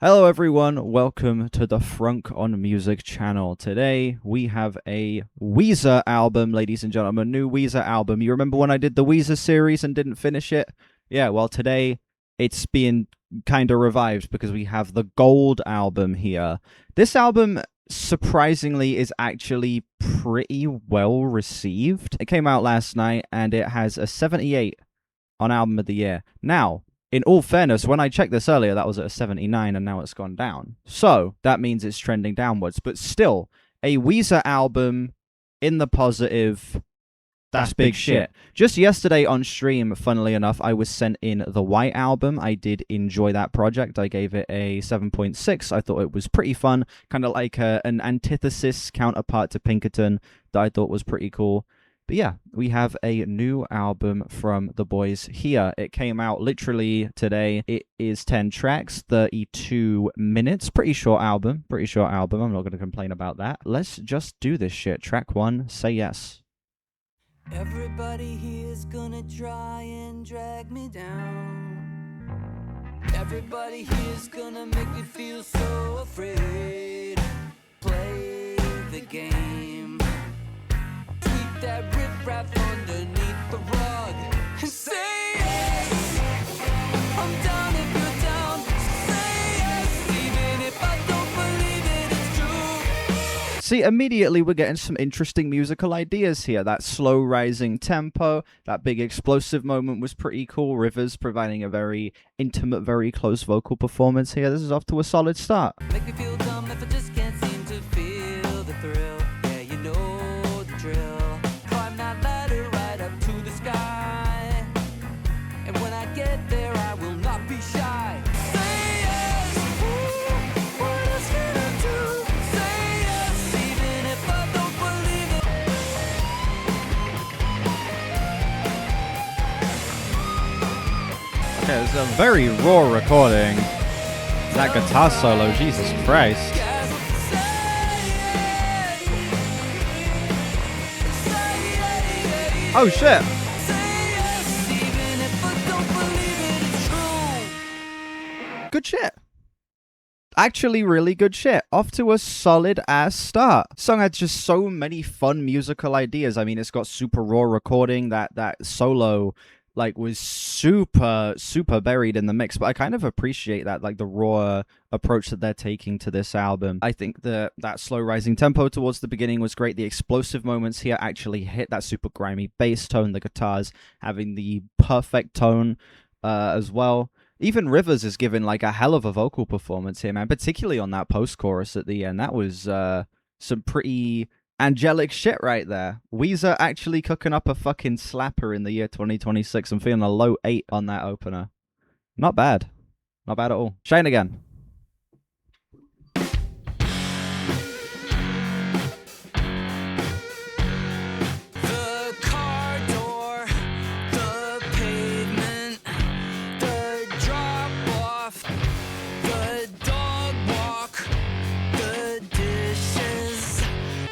Hello everyone, welcome to the Frunk on Music channel. Today we have a Weezer album, ladies and gentlemen, new Weezer album. You remember when I did the Weezer series and didn't finish it? Yeah, well today it's being kind of revived because we have the Gold album here. This album surprisingly is actually pretty well received. It came out last night and it has a 78 on Album of the Year. Now, in all fairness, when I checked this earlier, that was at a 79 and now it's gone down. So that means it's trending downwards. But still, a Weezer album in the positive, that's big shit. Just yesterday on stream, funnily enough, I was sent in the White Album. I did enjoy that project. I gave it a 7.6. I thought it was pretty fun. Kind of like an antithesis counterpart to Pinkerton that I thought was pretty cool. But yeah, we have a new album from the boys here. It came out literally today. It is 10 tracks, 32 minutes. Pretty short album. I'm not going to complain about that. Let's just do this shit. Track 1, Say Yes. Everybody here's gonna try and drag me down. Everybody here's gonna make me feel so afraid. Play the game. Sweep that riff-raff underneath the rug and say yes. I'm down if you're down. Say yes, even if I don't believe it, it's true. See, immediately we're getting some interesting musical ideas here. That slow rising tempo, that big explosive moment was pretty cool. Rivers providing a very intimate, very close vocal performance here. This is off to a solid start. Make me feel dumb if I just can't seem to feel the thrill. Yeah, you know the drill. Climb that ladder right up to the sky. And when I get there, I will not be shy. Say yes. Ooh, what else can I do? Say yes, even if I don't believe it. Okay, it's a very raw recording. That guitar solo, Jesus Christ. Yes, say yes. Oh shit! Say yes, even if I don't believe it, it's true. Good shit. Actually, really good shit. Off to a solid ass start. Song had just so many fun musical ideas. I mean, it's got super raw recording. That solo was super buried in the mix, but I kind of appreciate that, like the raw approach that they're taking to this album. I think that slow rising tempo towards the beginning was great. The explosive moments here actually hit that super grimy bass tone, the guitars having the perfect tone as well. Even Rivers is given like a hell of a vocal performance here, man, particularly on that post-chorus at the end. That was some pretty angelic shit right there. Weezer actually cooking up a fucking slapper in the year 2026. I'm feeling a low 8 on that opener. Not bad. Not bad at all. Shine again. The car door, the pavement, the drop off, the dog walk, the dishes,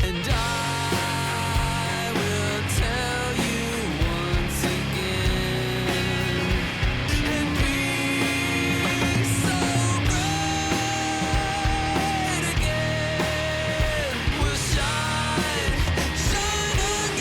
and I will tell you once again, and be so bright again. We'll shine again.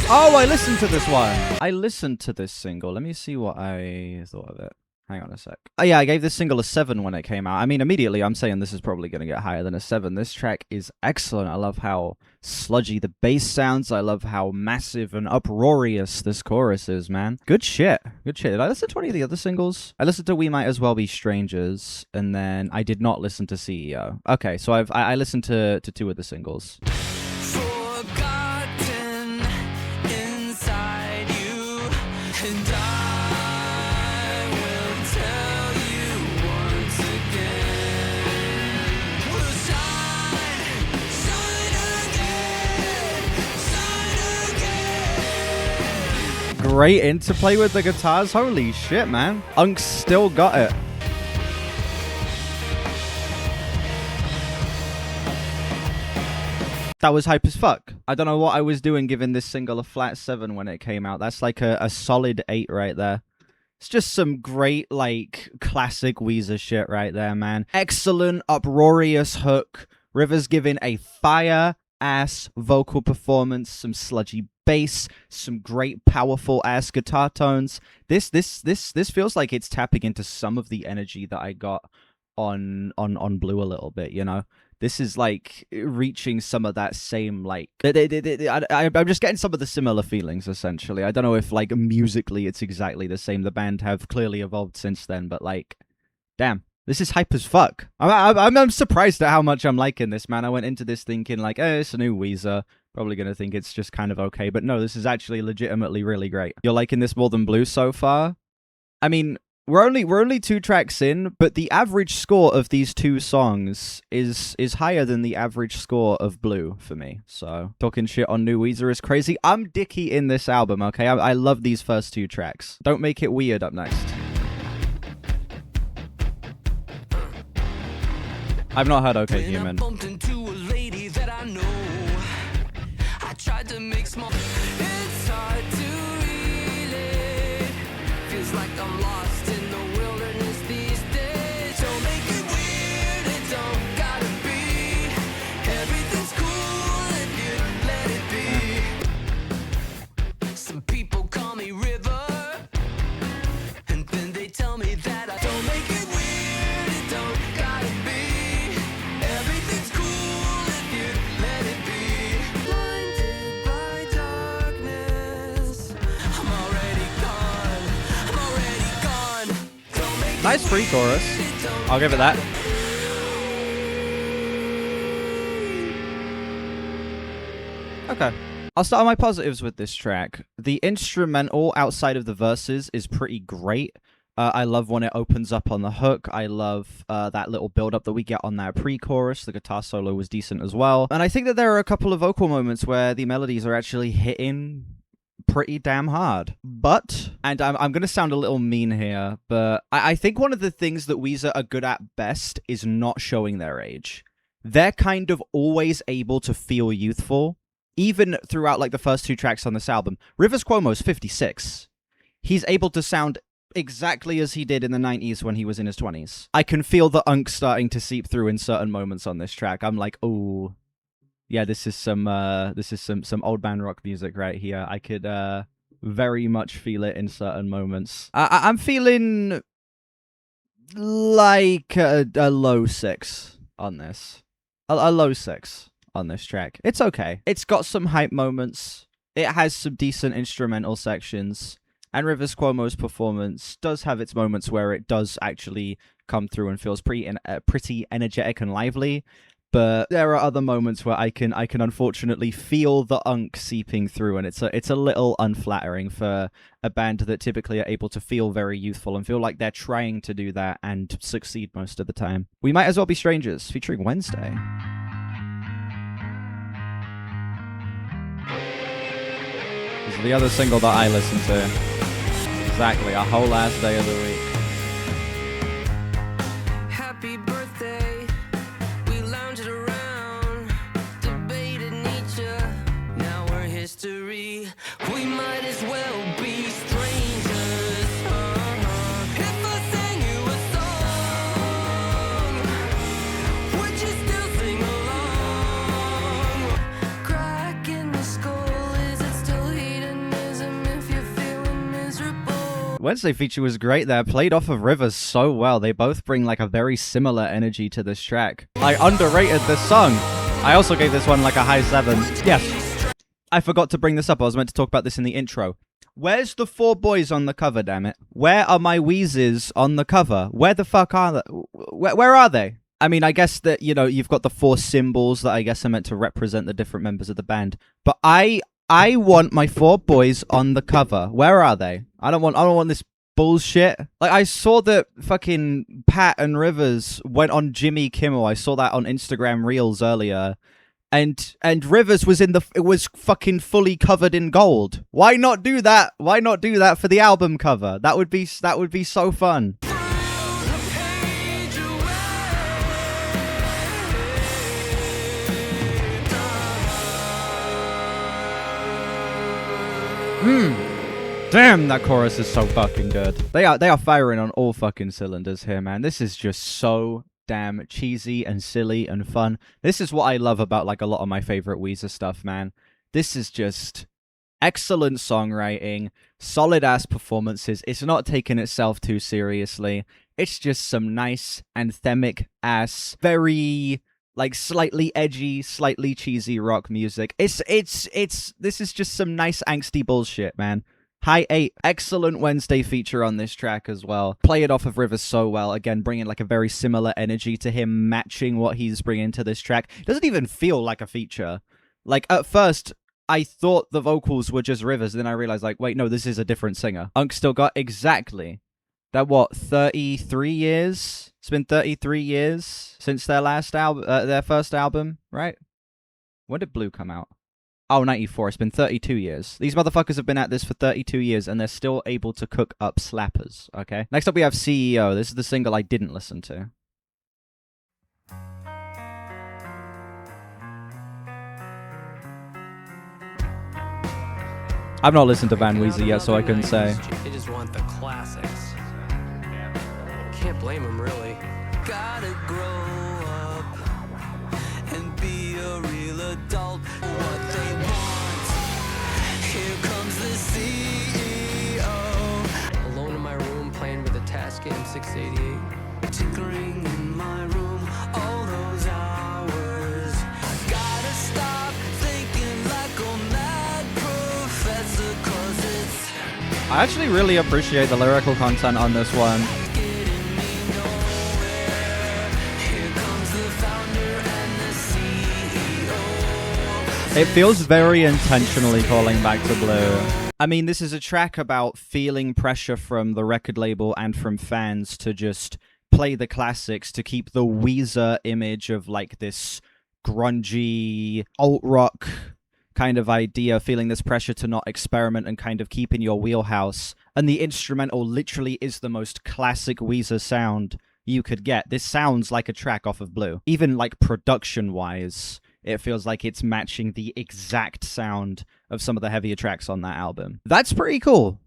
Oh, I listened to this one. I listened to this single. Let me see what I thought of it. Hang on a sec. Oh yeah, I gave this single a 7 when it came out. I mean, immediately I'm saying this is probably going to get higher than a 7. This track is excellent. I love how sludgy the bass sounds. I love how massive and uproarious this chorus is, man. Good shit. Good shit. Did I listen to any of the other singles? I listened to We Might As Well Be Strangers, and then I did not listen to C.E.O. Okay, so I listened to 2 of the singles. Forgotten inside you, and I will tell you once again. We'll shine again. Great interplay with the guitars. Holy shit, man. Unc Still Got It. That was hype as fuck. I don't know what I was doing giving this single a flat 7 when it came out. That's like a solid 8 right there. It's just some great, like, classic Weezer shit right there, man. Excellent, uproarious hook. Rivers giving a fire-ass vocal performance, some sludgy bass, some great, powerful-ass guitar tones. This feels like it's tapping into some of the energy that I got on Blue a little bit, you know? This is like reaching some of that same like I'm just getting some of the similar feelings essentially. I don't know if like musically it's exactly the same. The band have clearly evolved since then, but like, damn, this is hype as fuck. I'm surprised at how much I'm liking this, man. I went into this thinking like, it's a new Weezer. Probably gonna think it's just kind of okay, but no, this is actually legitimately really great. You're liking this more than Blue so far? I mean, we're only 2 tracks in, but the average score of these 2 songs is higher than the average score of Blue for me. So talking shit on new Weezer is crazy. I'm dicky in this album, okay? I love these first 2 tracks. Don't Make It Weird up next. I've not heard Okay Human. Tried to make small. It's hard to relate. Feels like I'm lost in the wilderness these days. Don't make it weird, it don't gotta be. Everything's cool if you let it be. Some people call me River, and then they tell me that I don't make it weird, it don't gotta be. Everything's cool if you let it be. Nice pre-chorus. I'll give it that. Okay. I'll start on my positives with this track. The instrumental outside of the verses is pretty great. I love when it opens up on the hook. I love that little build-up that we get on that pre-chorus. The guitar solo was decent as well. And I think that there are a couple of vocal moments where the melodies are actually hitting pretty damn hard. But, and I'm going to sound a little mean here, but I think one of the things that Weezer are good at best is not showing their age. They're kind of always able to feel youthful, even throughout like the first 2 tracks on this album. Rivers Cuomo's 56. He's able to sound exactly as he did in the 90s when he was in his 20s. I can feel the unk starting to seep through in certain moments on this track. I'm like, oh, yeah, this is some old band rock music right here. I could very much feel it in certain moments. I'm feeling like a low 6 on this. A low 6 on this track. It's okay. It's got some hype moments. It has some decent instrumental sections. And Rivers Cuomo's performance does have its moments where it does actually come through and feels pretty energetic and lively. But there are other moments where I can unfortunately feel the unk seeping through, and it's a little unflattering for a band that typically are able to feel very youthful and feel like they're trying to do that and succeed most of the time. We Might As Well Be Strangers, featuring Wednesday. This is the other single that I listen to. Exactly, a whole last day of the week. Happy birthday. We lounged around, debated Nietzsche. Now we're history. We might as well be strangers. If I sang you a song, would you still sing along? Crack in the skull, is it still hedonism if you're feeling miserable? Wednesday feature was great there, played off of Rivers so well. They both bring like a very similar energy to this track. I underrated this song. I also gave this one like a high 7. Yes, I forgot to bring this up. I was meant to talk about this in the intro. Where's the 4 boys on the cover, damn it? Where are my Weezers on the cover? Where the fuck are they? Where are they? I mean, I guess that, you know, you've got the 4 symbols that I guess are meant to represent the different members of the band. But I want my 4 boys on the cover. Where are they? I don't want this bullshit. Like, I saw that fucking Pat and Rivers went on Jimmy Kimmel. I saw that on Instagram Reels earlier. And Rivers was fucking fully covered in gold. Why not do that? Why not do that for the album cover? That would be so fun. Damn, that chorus is so fucking good. They are firing on all fucking cylinders here, man. This is just so damn cheesy and silly and fun. This is what I love about like a lot of my favorite Weezer stuff, man. This is just excellent songwriting, solid ass performances. It's not taking itself too seriously. It's just some nice anthemic ass, very like slightly edgy, slightly cheesy rock music. This is just some nice angsty bullshit, man. High 8, excellent Wednesday feature on this track as well. Play it off of Rivers so well. Again, bringing like a very similar energy to him, matching what he's bringing to this track. It doesn't even feel like a feature. Like at first, I thought the vocals were just Rivers, then I realized like, wait, no, this is a different singer. Unc Still Got exactly. That what, 33 years? It's been 33 years since their last album, their first album, right? When did Blue come out? Oh, 94. It's been 32 years. These motherfuckers have been at this for 32 years, and they're still able to cook up slappers, okay? Next up, we have C.E.O. This is the single I didn't listen to. I've not listened to Van Weezer yet, so I couldn't say. They just want the classics. Can't blame them, really. Gotta grow up and be a real adult. What they want. Here comes the CEO. Alone in my room, playing with a Tascam 688. Tinkering in my room all those hours. Gotta stop thinking like a mad professor, 'cause it's I actually really appreciate the lyrical content on this one. getting me nowhere. Here comes the founder and the CEO. It feels very intentionally calling back to Blue. I mean, this is a track about feeling pressure from the record label and from fans to just play the classics, to keep the Weezer image of like this grungy alt-rock kind of idea, feeling this pressure to not experiment and kind of keep in your wheelhouse. And the instrumental literally is the most classic Weezer sound you could get. This sounds like a track off of Blue. Even like production-wise, it feels like it's matching the exact sound of some of the heavier tracks on that album. That's pretty cool.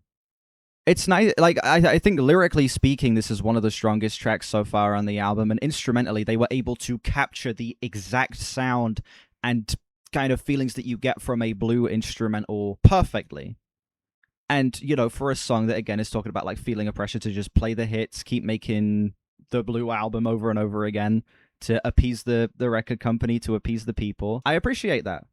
It's nice. Like, I think lyrically speaking, this is one of the strongest tracks so far on the album. And instrumentally, they were able to capture the exact sound and kind of feelings that you get from a Blue instrumental perfectly. And, you know, for a song that, again, is talking about, like, feeling a pressure to just play the hits, keep making the Blue album over and over again, to appease the record company, to appease the people. I appreciate that.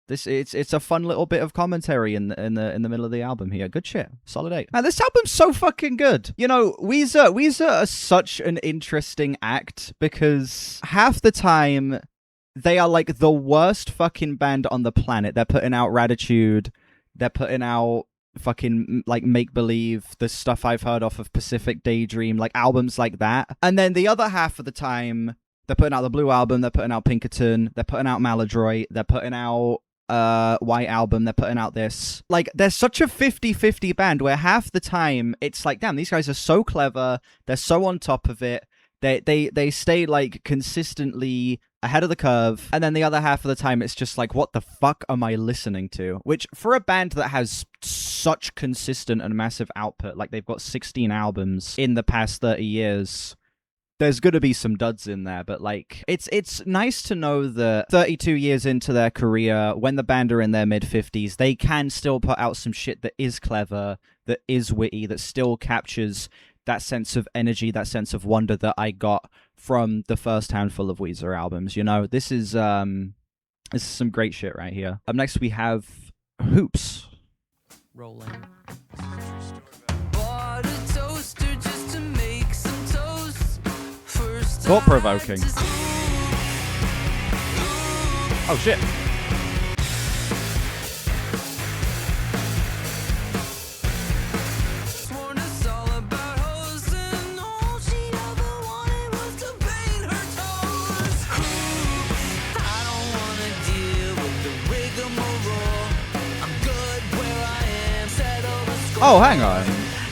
It's a fun little bit of commentary in the middle of the album here. Good shit. Solid 8. Man, this album's so fucking good. You know, Weezer are such an interesting act because half the time they are like the worst fucking band on the planet. They're putting out Raditude. They're putting out fucking like Make Believe, the stuff I've heard off of Pacific Daydream, like albums like that. And then the other half of the time, they're putting out the Blue album, they're putting out Pinkerton, they're putting out Maladroit, they're putting out White Album, they're putting out this. Like, they're such a 50-50 band where half the time it's like, damn, these guys are so clever, they're so on top of it, they stay like consistently ahead of the curve, and then the other half of the time it's just like, what the fuck am I listening to? Which, for a band that has such consistent and massive output, like they've got 16 albums in the past 30 years, there's gonna be some duds in there, but like, it's nice to know that 32 years into their career, when the band are in their mid-50s, they can still put out some shit that is clever, that is witty, that still captures that sense of energy, that sense of wonder that I got from the first handful of Weezer albums. You know, this is some great shit right here. Up next, we have Hoops. Rolling. Bought a toaster just to make some toast. First Thought-provoking. Oh, shit. Sworn us all about hoes, and all she ever wanted was to paint her toes. I don't wanna deal with the rigmarole. I'm good where I am, settle the score. Oh, hang on.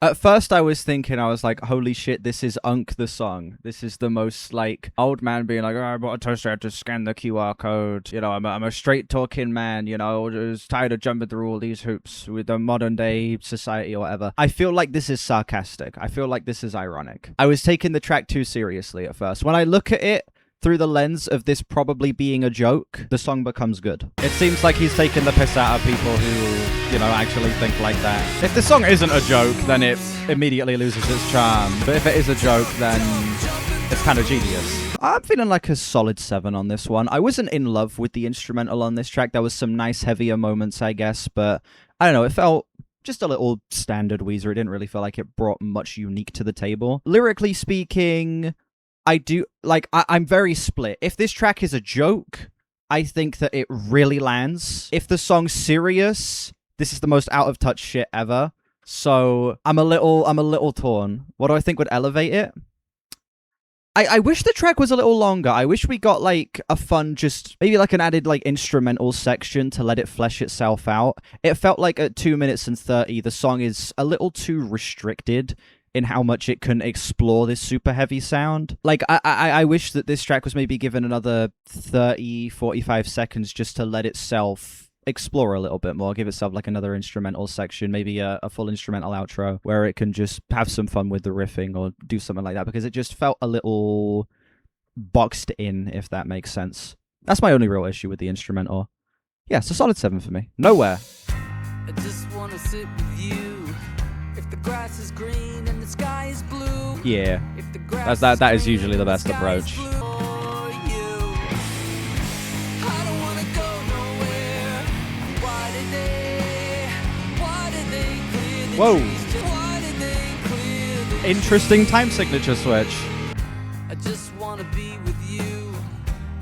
At first I was thinking, I was like, holy shit, this is Unc the song. This is the most, like, old man being like, oh, I bought a toaster, I had to scan the QR code. You know, I'm a straight talking man, you know, just tired of jumping through all these hoops with the modern day society or whatever. I feel like this is sarcastic. I feel like this is ironic. I was taking the track too seriously at first. When I look at it through the lens of this probably being a joke, the song becomes good. It seems like he's taking the piss out of people who, you know, actually think like that. If the song isn't a joke, then it immediately loses its charm. But if it is a joke, then it's kind of genius. I'm feeling like a solid 7 on this one. I wasn't in love with the instrumental on this track. There was some nice heavier moments, I guess, but I don't know, it felt just a little standard Weezer. It didn't really feel like it brought much unique to the table. Lyrically speaking, I do, like, I'm very split. If this track is a joke, I think that it really lands. If the song's serious, this is the most out of touch shit ever. So I'm a little torn. What do I think would elevate it? I wish the track was a little longer. I wish we got, like, a fun, just maybe like an added, like, instrumental section to let it flesh itself out. It felt like at 2 minutes and 30, the song is a little too restricted in how much it can explore this super heavy sound. Like, I wish that this track was maybe given another 30, 45 seconds just to let itself explore a little bit more, give itself like another instrumental section, maybe a full instrumental outro where it can just have some fun with the riffing or do something like that, because it just felt a little boxed in, if that makes sense. That's my only real issue with the instrumental. Yeah, it's a solid 7 for me. Nowhere. I just wanna sit with you. If the grass is green and the sky is blue. Yeah, If the grass that is green usually the and best sky is approach. blue for you. I don't wanna go nowhere. Why did they clear the Whoa. trees? Why did they clear the Interesting time signature switch. I just wanna be with you.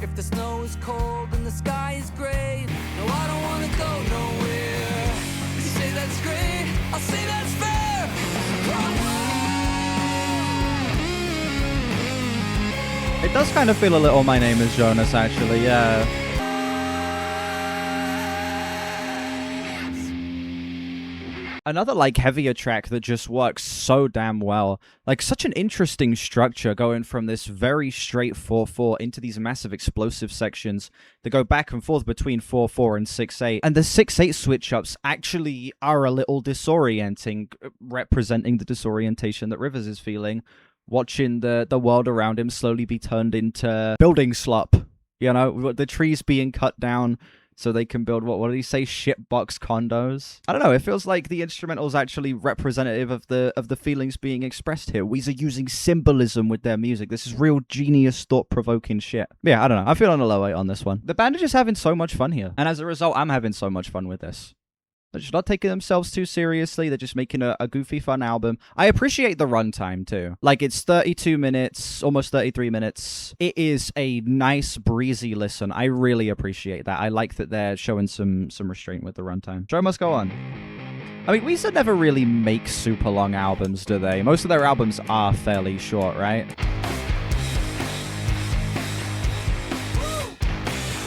If the snow is cold and the sky is gray. No, I don't wanna go nowhere. You say that's great, I'll say that's fair. It does kind of feel a little My Name is Jonas, actually, yeah. Another, like, heavier track that just works so damn well. Like, such an interesting structure going from this very straight 4/4 into these massive explosive sections that go back and forth between 4/4 and 6/8. And the 6/8 switch-ups actually are a little disorienting, representing the disorientation that Rivers is feeling, watching the world around him slowly be turned into building slop. You know, the trees being cut down so they can build, what did he say, shitbox condos? I don't know, it feels like the instrumental is actually representative of the feelings being expressed here. Weezer using symbolism with their music. This is real genius, thought-provoking shit. Yeah, I don't know, I feel on a low 8 on this one. The band are just having so much fun here, and as a result, I'm having so much fun with this. They're just not taking themselves too seriously. They're just making a goofy, fun album. I appreciate the runtime, too. Like, it's 32 minutes, almost 33 minutes. It is a nice, breezy listen. I really appreciate that. I like that they're showing some restraint with the runtime. Show must go on. I mean, Weezer never really make super long albums, do they? Most of their albums are fairly short, right?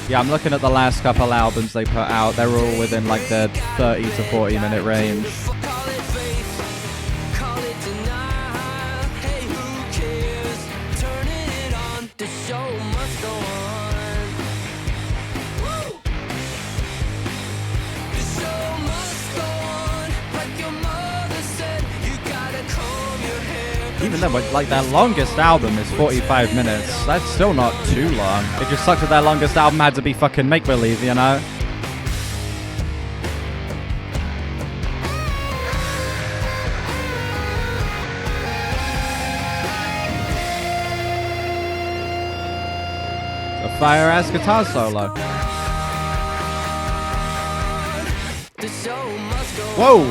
Yeah, I'm looking at the last couple albums they put out. They're all within, like, the 30 to 40 minute range. Call it faith, call it denial. Hey, who cares? Turning it on, the show must go on. Woo! The show must go on, like your mother said. You gotta comb your hair. Even though, like, their longest album is 45 minutes, that's still not too long. It just sucks that their longest album had to be fucking make-believe, you know? A fire-ass guitar solo. The show must go Whoa!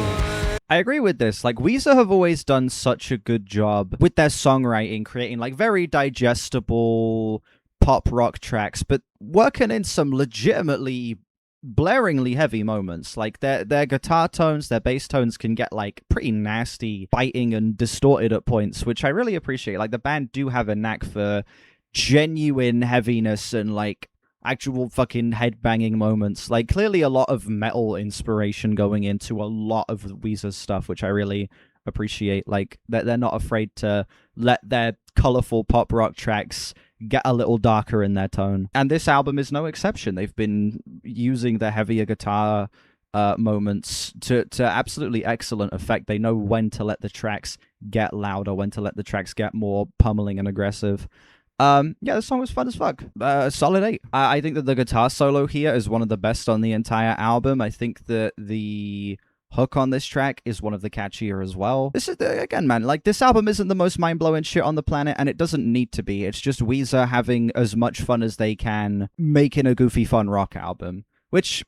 I agree with this. Like, Weezer have always done such a good job with their songwriting, creating, like, very digestible pop rock tracks, but working in some legitimately blaringly heavy moments. Like, their guitar tones, their bass tones can get, like, pretty nasty, biting and distorted at points, which I really appreciate. Like, the band do have a knack for genuine heaviness and, like, actual fucking headbanging moments. Like, clearly a lot of metal inspiration going into a lot of Weezer's stuff, which I really appreciate. Like that they're not afraid to let their colorful pop rock tracks get a little darker in their tone. And this album is no exception. They've been using the heavier guitar moments to absolutely excellent effect. They know when to let the tracks get louder, when to let the tracks get more pummeling and aggressive. Yeah, the song was fun as fuck. Solid 8. I think that the guitar solo here is one of the best on the entire album. I think that the hook on this track is one of the catchier as well. This is, again, man, like, this album isn't the most mind-blowing shit on the planet, and it doesn't need to be. It's just Weezer having as much fun as they can making a goofy, fun rock album, which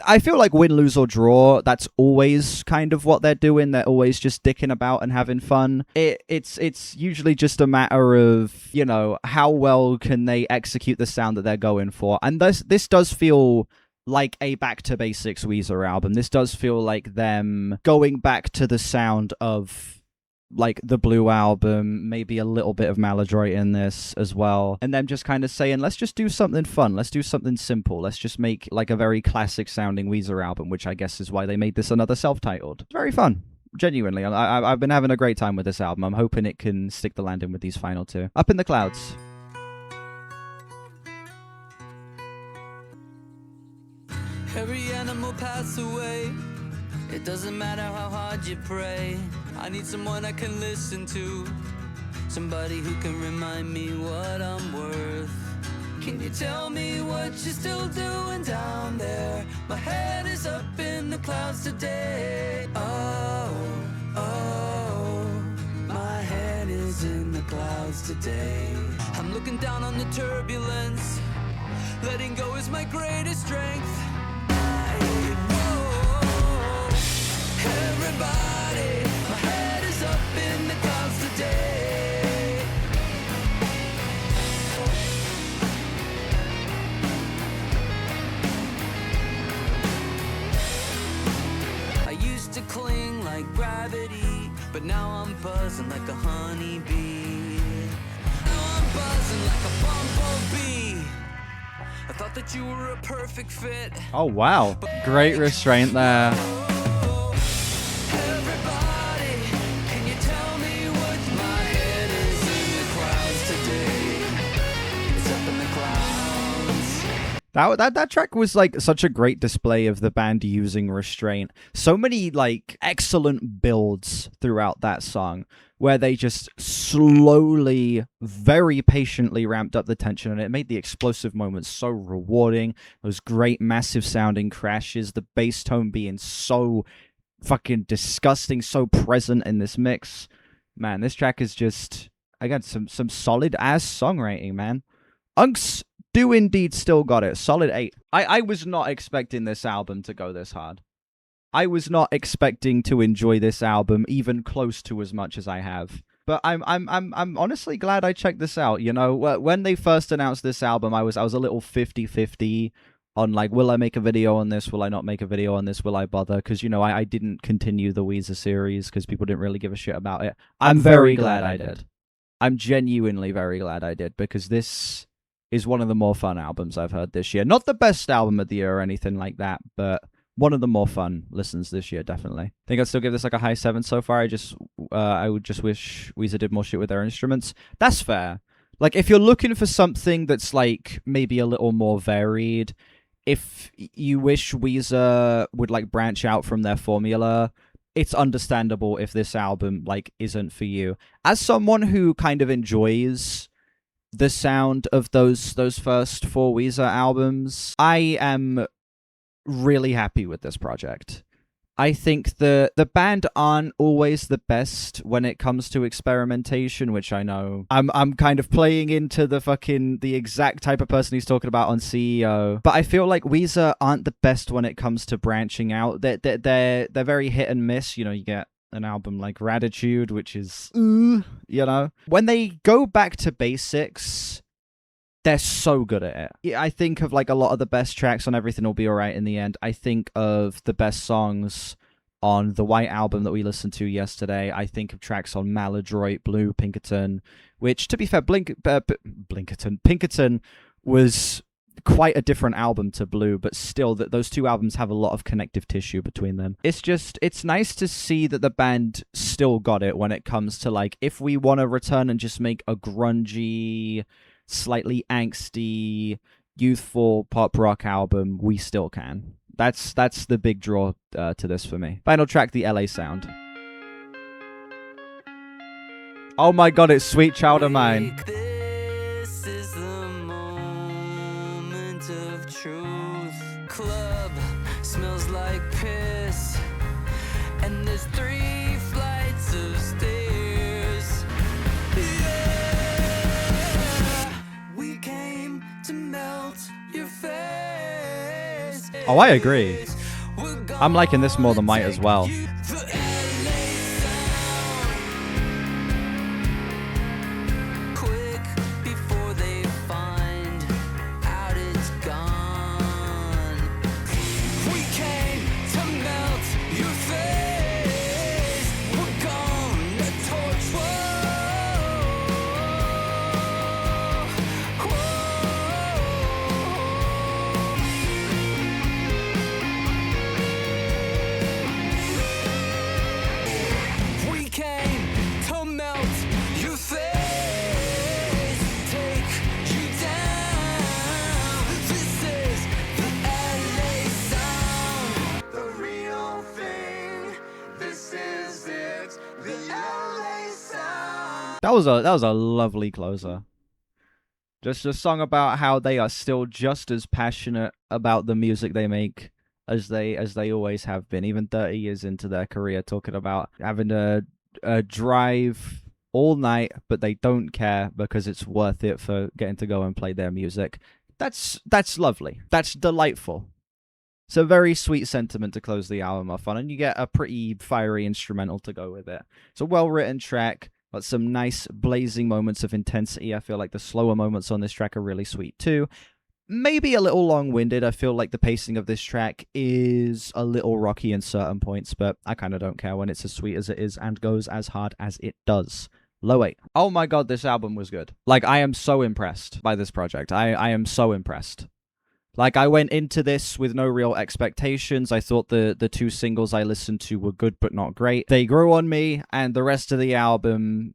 I feel like win, lose, or draw, that's always kind of what they're doing. They're always just dicking about and having fun. It's usually just a matter of, you know, how well can they execute the sound that they're going for. And this does feel like a back to basics Weezer album. This does feel like them going back to the sound of like the Blue Album, maybe a little bit of Maladroit in this as well, and them just kind of saying, let's just do something fun, let's do something simple, let's just make like a very classic sounding Weezer album, which I guess is why they made this another self-titled. It's very fun. Genuinely, I've been having a great time with this album. I'm hoping it can stick the landing with these final two. Up in the Clouds. Every animal pass away. It doesn't matter how hard you pray. I need someone I can listen to, somebody who can remind me what I'm worth. Can you tell me what you're still doing down there? My head is up in the clouds today. Oh, oh, my head is in the clouds today. I'm looking down on the turbulence. Letting go is my greatest strength. Everybody, my head is up in the clouds today. I used to cling like gravity, but now I'm buzzing like a honeybee. Now I'm buzzing like a bumblebee. I thought that you were a perfect fit. Oh, wow. Great restraint there. That track was like such a great display of the band using restraint. So many like excellent builds throughout that song where they just slowly, very patiently ramped up the tension, and it made the explosive moments so rewarding. Those great massive sounding crashes, the bass tone being so fucking disgusting, so present in this mix. Man, this track is just, again, some solid ass songwriting, man. Unc's do indeed still got it. Solid 8. I was not expecting this album to go this hard. I was not expecting to enjoy this album even close to as much as I have. But I'm honestly glad I checked this out. You know, when they first announced this album, I was a little 50-50 on like, will I make a video on this? Will I not make a video on this? Will I bother? Because, you know, I didn't continue the Weezer series because people didn't really give a shit about it. I'm very glad I did. I'm genuinely very glad I did, because this is one of the more fun albums I've heard this year. Not the best album of the year or anything like that, but one of the more fun listens this year, definitely. I think I'd still give this like a high 7 so far. I would just wish Weezer did more shit with their instruments. That's fair. Like, if you're looking for something that's like maybe a little more varied, if you wish Weezer would like branch out from their formula, it's understandable if this album like isn't for you. As someone who kind of enjoys the sound of those first 4 Weezer albums, I am really happy with this project. I think the band aren't always the best when it comes to experimentation, which I know I'm kind of playing into the exact type of person he's talking about on C.E.O. But I feel like Weezer aren't the best when it comes to branching out. They're very hit and miss. You know, you get an album like Raditude, which is, you know, when they go back to basics, they're so good at it. Yeah, I think of like a lot of the best tracks on Everything Will Be Alright in the End. I think of the best songs on the White Album that we listened to yesterday. I think of tracks on Maladroit, Blue, Pinkerton, which, to be fair, Pinkerton was quite a different album to Blue, but still that those two albums have a lot of connective tissue between them. It's nice to see that the band still got it when it comes to, like, if we want to return and just make a grungy, slightly angsty, youthful pop rock album, we still can. That's the big draw to this for me. Final track, the LA Sound. Oh my god, it's Sweet Child of Mine. This is the moment of truth. Club smells like piss, and there's 3 flights of stairs. Yeah, we came to melt your face. Oh, I agree. I'm liking this more than Might as well. That was a lovely closer. Just a song about how they are still just as passionate about the music they make as they always have been, even 30 years into their career, talking about having to drive all night, but they don't care because it's worth it for getting to go and play their music. That's lovely. That's delightful. It's a very sweet sentiment to close the album off on, and you get a pretty fiery instrumental to go with it. It's a well-written track. Got some nice blazing moments of intensity. I feel like the slower moments on this track are really sweet too. Maybe a little long-winded. I feel like the pacing of this track is a little rocky in certain points, but I kind of don't care when it's as sweet as it is and goes as hard as it does. Low 8. Oh my god, this album was good. Like, I am so impressed by this project. I am so impressed. Like, I went into this with no real expectations. I thought the 2 singles I listened to were good but not great. They grew on me, and the rest of the album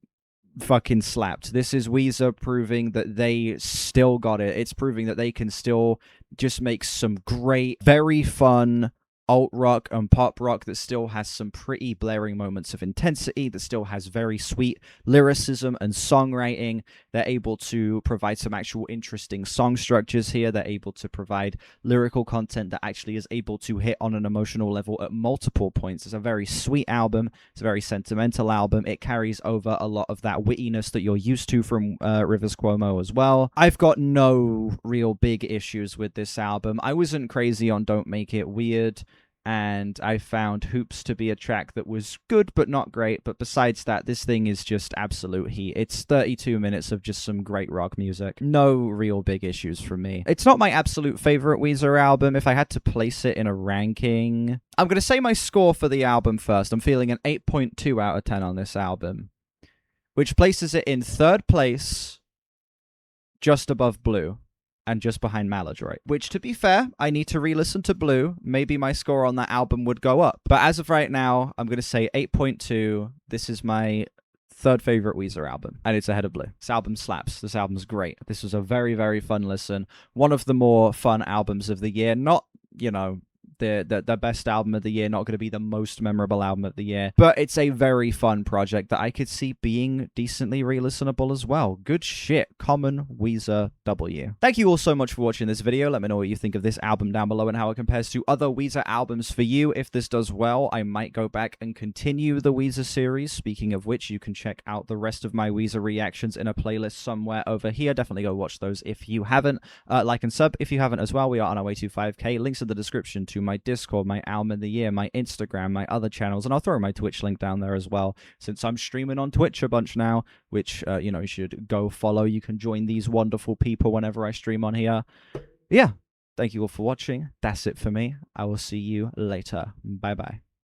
fucking slapped. This is Weezer proving that they still got it. It's proving that they can still just make some great, very fun alt rock and pop rock that still has some pretty blaring moments of intensity, that still has very sweet lyricism and songwriting. They're able to provide some actual interesting song structures here. They're able to provide lyrical content that actually is able to hit on an emotional level at multiple points. It's a very sweet album. It's a very sentimental album. It carries over a lot of that wittiness that you're used to from Rivers Cuomo as well. I've got no real big issues with this album. I wasn't crazy on Don't Make It Weird, and I found Hoops to be a track that was good but not great. But besides that, this thing is just absolute heat. It's 32 minutes of just some great rock music. No real big issues from me. It's not my absolute favorite Weezer album. If I had to place it in a ranking, I'm going to say my score for the album first. I'm feeling an 8.2 out of 10 on this album, which places it in 3rd place, just above Blue, and just behind Maladroit. Which, to be fair, I need to re-listen to Blue. Maybe my score on that album would go up. But as of right now, I'm going to say 8.2. This is my 3rd favorite Weezer album, and it's ahead of Blue. This album slaps. This album's great. This was a very, very fun listen. One of the more fun albums of the year. Not, you know, the best album of the year, not going to be the most memorable album of the year, but it's a very fun project that I could see being decently re-listenable as well. Good shit. Common Weezer W. Thank you all so much for watching this video. Let me know what you think of this album down below and how it compares to other Weezer albums for you. If this does well, I might go back and continue the Weezer series. Speaking of which, you can check out the rest of my Weezer reactions in a playlist somewhere over here. Definitely go watch those if you haven't. Like and sub if you haven't as well. We are on our way to 5K. Links in the description to my Discord, my Album of the Year, my Instagram, my other channels, and I'll throw my Twitch link down there as well, since I'm streaming on Twitch a bunch now, which, you know, you should go follow. You can join these wonderful people whenever I stream on here. Yeah, thank you all for watching. That's it for me. I will see you later. Bye-bye.